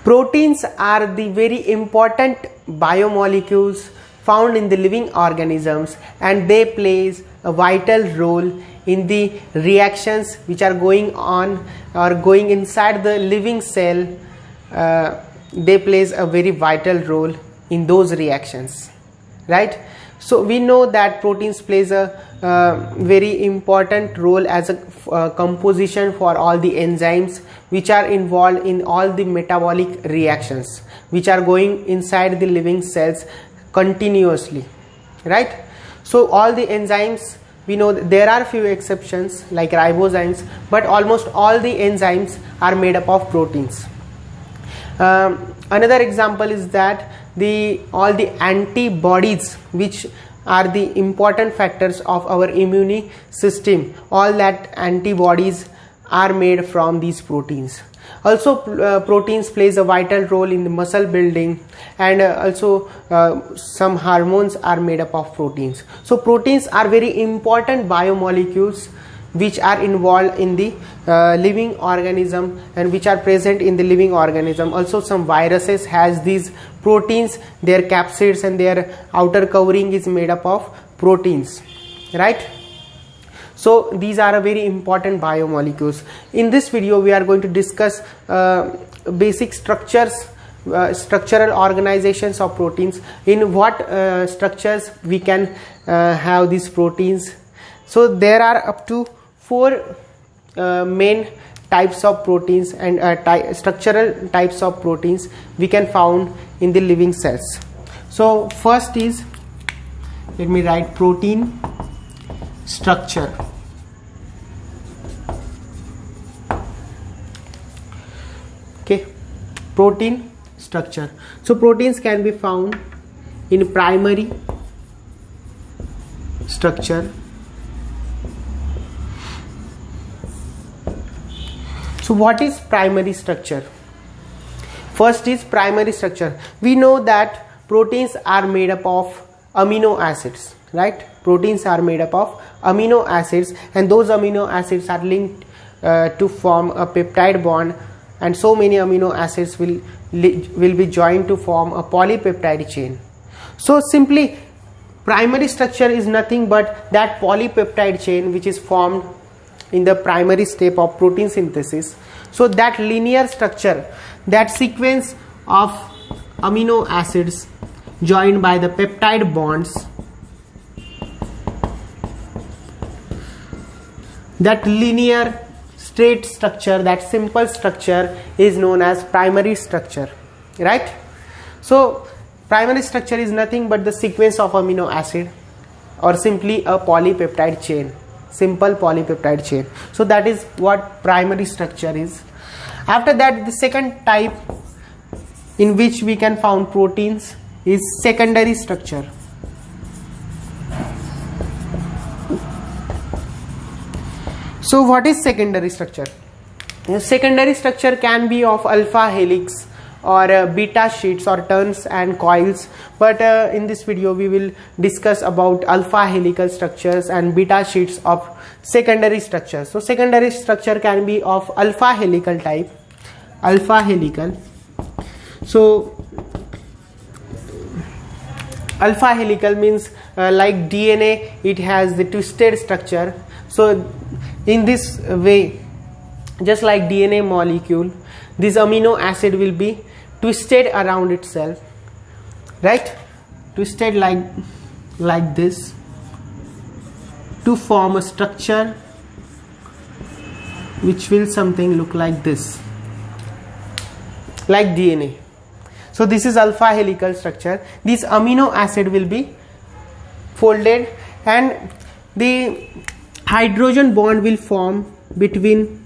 Proteins are the very important biomolecules found in the living organisms, and they plays a vital role in the reactions which are going on or going inside the living cell. They plays a very vital role in those reactions, right? So we know that proteins plays a very important role as a composition for all the enzymes which are involved in all the metabolic reactions which are going inside the living cells continuously, right? So all the enzymes, we know there are few exceptions like ribozymes, but almost all the enzymes are made up of proteins. Another example is that all the antibodies, which are the important factors of our immune system, all that antibodies are made from these proteins. Also proteins plays a vital role in the muscle building, and also some hormones are made up of proteins. So proteins are very important biomolecules which are involved in the living organism and which are present in the living organism. Also some viruses has these proteins, their capsids and their outer covering is made up of proteins, right? So these are a very important biomolecules. In this video we are going to discuss basic structures, structural organizations of proteins, in what structures we can have these proteins. So there are up to 4 main types of proteins and structural types of proteins we can found in the living cells. So first is, let me write, protein structure. Okay, protein structure. So proteins can be found in primary structure. So what is primary structure? First is primary structure. We know that proteins are made up of amino acids, right? Proteins are made up of amino acids, and those amino acids are linked to form a peptide bond, and so many amino acids will be joined to form a polypeptide chain. So simply primary structure is nothing but that polypeptide chain which is formed in the primary step of protein synthesis. So that linear structure, that sequence of amino acids joined by the peptide bonds, that linear straight structure, that simple structure is known as primary structure, right? So primary structure is nothing but the sequence of amino acid, or simply a polypeptide chain, simple polypeptide chain. So that is what primary structure is. After that, the second type in which we can found proteins is secondary structure. So what is secondary structure? Secondary structure can be of alpha helix or beta sheets or turns and coils, but in this video we will discuss about alpha helical structures and beta sheets of secondary structures. So secondary structure can be of alpha helical type, alpha helical. So alpha helical means like DNA, it has the twisted structure. So in this way, just like DNA molecule, this amino acid will be twisted around itself, right? Twisted like this to form a structure which will something look like this, like DNA. So this is alpha helical structure. This amino acid will be folded, and the hydrogen bond will form between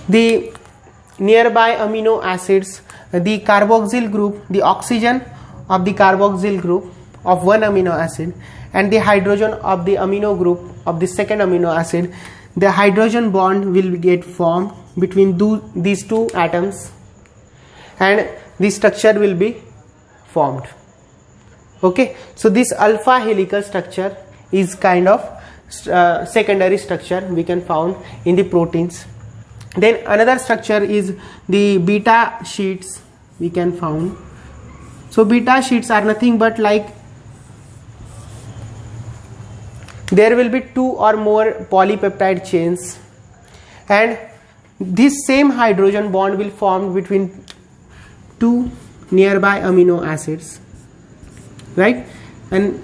the nearby amino acids, the carboxyl group, the oxygen of the carboxyl group of one amino acid, and the hydrogen of the amino group of the second amino acid. The hydrogen bond will get formed between these two atoms, and the structure will be formed. Okay, so this alpha helical structure is kind of secondary structure we can found in the proteins. Then another structure is the beta sheets we can found. So beta sheets are nothing but like there will be 2 or more polypeptide chains, and this same hydrogen bond will form between 2 nearby amino acids, right? And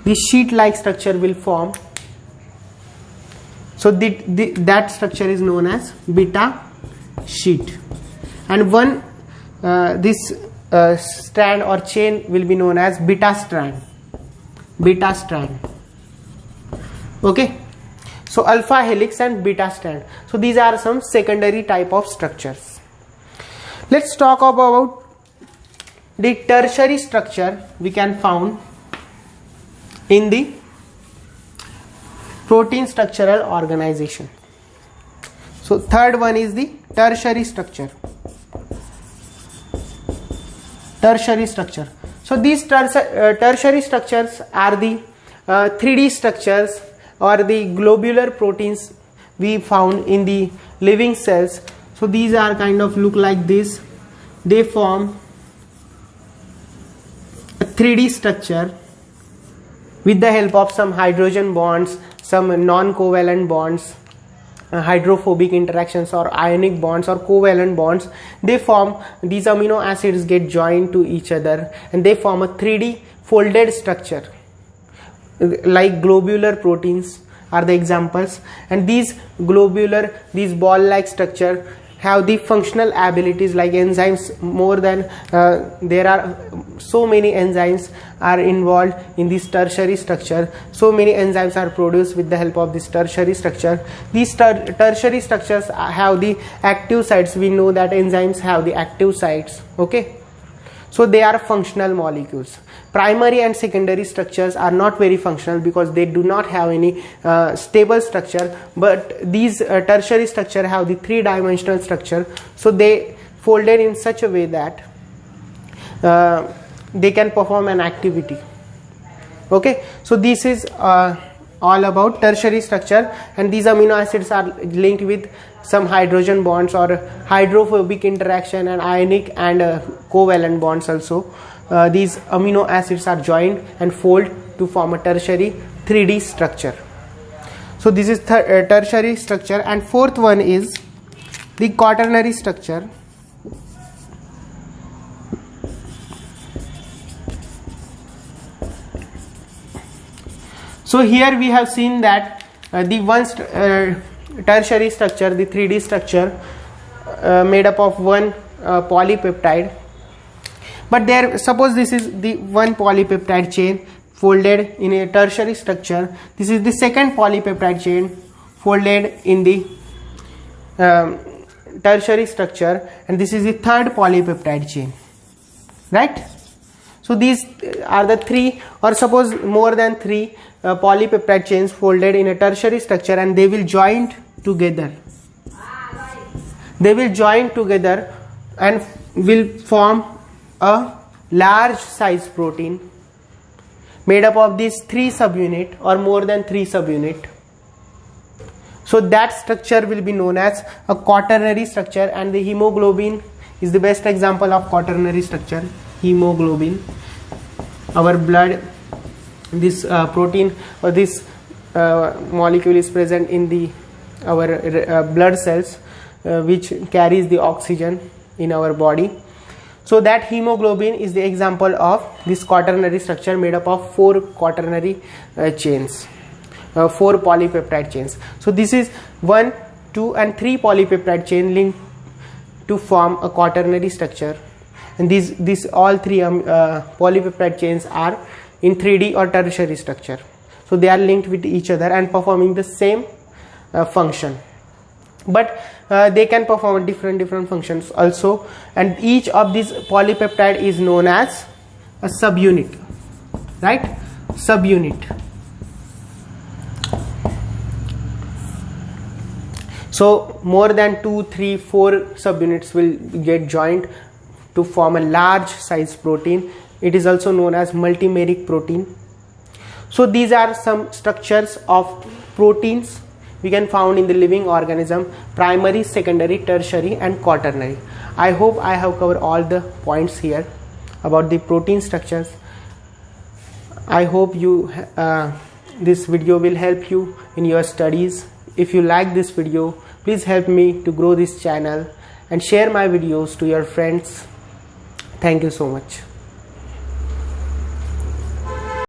this sheet like structure will form. So that structure is known as beta sheet, and one this strand or chain will be known as beta strand. Okay, so alpha helix and beta strand. So these are some secondary type of structures. Let's talk about the tertiary structure we can found in the protein structural organization. So third one is the tertiary structure. So these tertiary structures are the 3D structures or the globular proteins we found in the living cells. So these are kind of look like this. They form a 3D structure with the help of some hydrogen bonds, some non-covalent bonds, hydrophobic interactions or ionic bonds or covalent bonds. They form, these amino acids get joined to each other and they form a 3D folded structure. Like globular proteins are the examples, and these ball like structure have the functional abilities like enzymes. More than there are so many enzymes are involved in this tertiary structure. So many enzymes are produced with the help of this tertiary structure. These tertiary structures have the active sites. We know that enzymes have the active sites. Okay, so they are functional molecules. Primary and secondary structures are not very functional because they do not have any stable structure, but these tertiary structure have the 3-dimensional structure. So they folded in such a way that they can perform an activity. Okay, so this is all about tertiary structure, and these amino acids are linked with some hydrogen bonds or hydrophobic interaction and ionic and covalent bonds also. These amino acids are joined and fold to form a tertiary 3D structure. So this is tertiary structure, and fourth one is the quaternary structure. So here we have seen that the one tertiary structure, the 3D structure made up of one polypeptide. But there, suppose this is the one polypeptide chain folded in a tertiary structure. This is the second polypeptide chain folded in the tertiary structure, and this is the third polypeptide chain, right? So these are the 3, or suppose more than 3 polypeptide chains folded in a tertiary structure, and they will join together. They will join together and will form a large size protein made up of these 3 subunit or more than 3 subunit. So that structure will be known as a quaternary structure, and the hemoglobin is the best example of quaternary structure. Hemoglobin, our blood, this protein or this molecule is present in our blood cells, which carries the oxygen in our body. So that hemoglobin is the example of this quaternary structure made up of 4 quaternary chains, 4 polypeptide chains. So this is 1, 2 and 3 polypeptide chain linked to form a quaternary structure, and these all 3 polypeptide chains are in 3D or tertiary structure. So they are linked with each other and performing the same function, but they can perform different functions also, and each of these polypeptide is known as a subunit, right? Subunit. So more than 2, 3, 4 subunits will get joined to form a large size protein. It is also known as multimeric protein. So these are some structures of proteins we can found in the living organism: primary, secondary, tertiary and quaternary. I hope I have covered all the points here about the protein structures. I hope this video will help you in your studies. If you like this video, please help me to grow this channel and share my videos to your friends. Thank you so much.